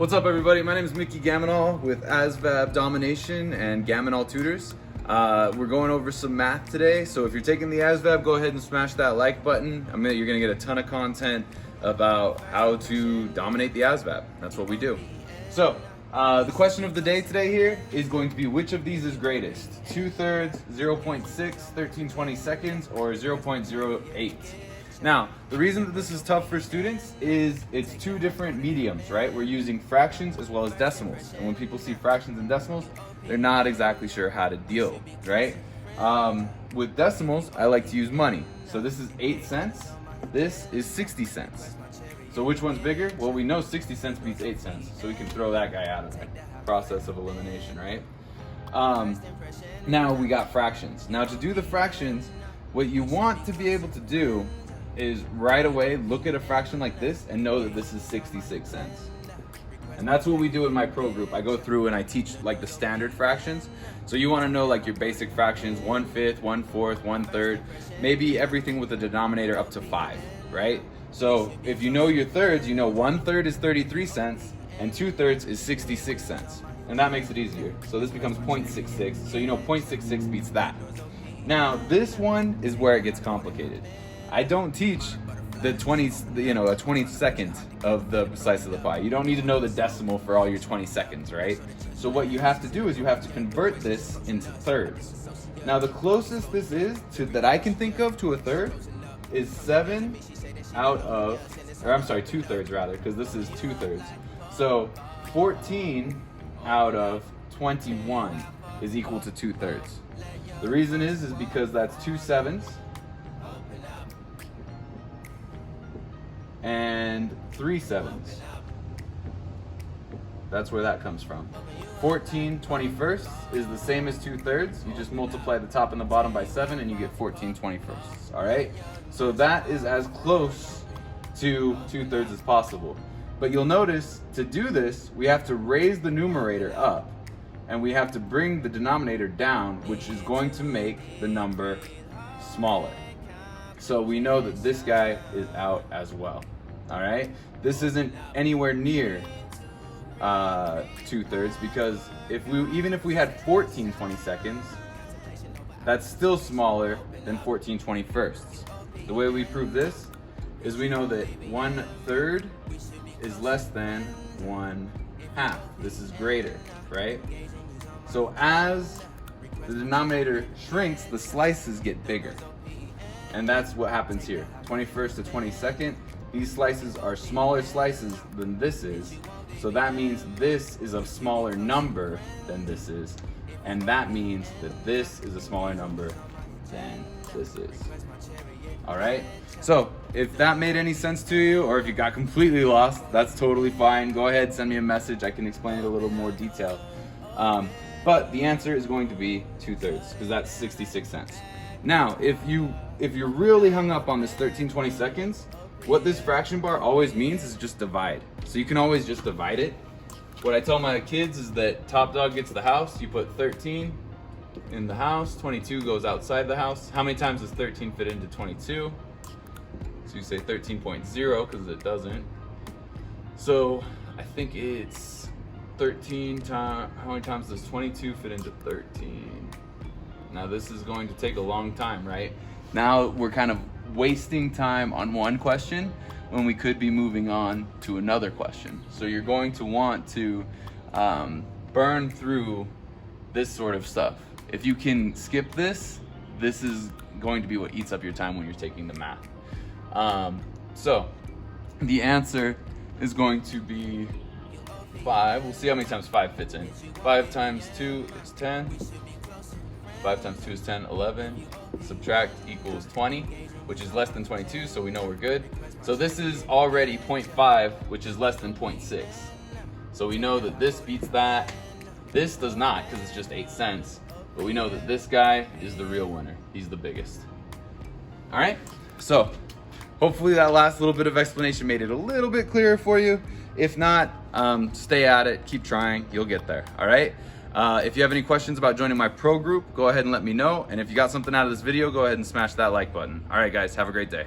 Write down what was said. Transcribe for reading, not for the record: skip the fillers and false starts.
What's up, everybody? My name is Mickey Gamonal with Asvab Domination and Gamonal Tutors. We're going over some math today, so if you're taking the Asvab, go ahead and smash that like button. You're gonna get a ton of content about how to dominate the Asvab. That's what we do. So, the question of the day today here is going to be, which of these is greatest? 2/3, 0.6, 13/20 seconds, or 0.08? Now, the reason that this is tough for students is it's two different mediums, right? We're using fractions as well as decimals. And when people see fractions and decimals, they're not exactly sure how to deal, right? With decimals, I like to use money. So this is 8 cents, this is 60 cents. So which one's bigger? Well, we know 60 cents beats 8 cents, so we can throw that guy out of the process of elimination, right? Now we got fractions. Now to do the fractions, what you want to be able to do is right away look at a fraction like this and know that this is 66 cents. And that's what we do in my pro group. I go through and I teach like the standard fractions. So you want to know like your basic fractions, 1/5, 1/4, 1/3, maybe everything with a denominator up to 5, right? So if you know your thirds, you know 1/3 is 33 cents and 2/3 is 66 cents. And that makes it easier. So this becomes 0.66. So you know 0.66 beats that. Now this one is where it gets complicated. I don't teach the 20s, a 22nd of the slice of the pie. You don't need to know the decimal for all your 20 seconds, right? So what you have to do is you have to convert this into thirds. Now the closest this is to that I can think of to a third is 7 out of, or I'm sorry, 2/3 rather, because this is 2/3. So 14 out of 21 is equal to 2/3. The reason is because that's 2 7s and 3 7s. That's where that comes from. 14 21st is the same as 2/3. You just multiply the top and the bottom by 7 and you get 14 21st. All right? So that is as close to 2/3 as possible. But you'll notice to do this, we have to raise the numerator up and we have to bring the denominator down, which is going to make the number smaller. So we know that this guy is out as well. All right, this isn't anywhere near 2/3 because even if we had 14 20-seconds, that's still smaller than 14 21st. The way we prove this is we know that 1/3 is less than 1/2. This is greater, right? So as the denominator shrinks, the slices get bigger. And that's what happens here. 21st to 22nd, these slices are smaller slices than this is. So that means this is a smaller number than this is. And that means that this is a smaller number than this is. All right? So if that made any sense to you, or if you got completely lost, that's totally fine. Go ahead, send me a message. I can explain it a little more detail. But the answer is going to be 2/3 because that's 66 cents. Now, if you're really hung up on this 13 20 seconds, what this fraction bar always means is just divide. So you can always just divide it. What I tell my kids is that top dog gets the house. You put 13 in the house, 22 goes outside the house. How many times does 13 fit into 22? So you say 13.0 because it doesn't. So I think it's 13 times, how many times does 22 fit into 13? Now this is going to take a long time, right? Now we're kind of wasting time on one question when we could be moving on to another question. So you're going to want to burn through this sort of stuff. If you can skip this, this is going to be what eats up your time when you're taking the math. So the answer is going to be 5. We'll see how many times 5 fits in. 5 times 2 is 10. 5 times 2 is 10, 11. Subtract equals 20, which is less than 22, so we know we're good. So this is already 0.5, which is less than 0.6. So we know that this beats that. This does not, because it's just 8 cents. But we know that this guy is the real winner. He's the biggest. All right? So hopefully that last little bit of explanation made it a little bit clearer for you. If not, stay at it, keep trying, you'll get there. All right? If you have any questions about joining my pro group, go ahead and let me know. And if you got something out of this video, go ahead and smash that like button. All right, guys, have a great day.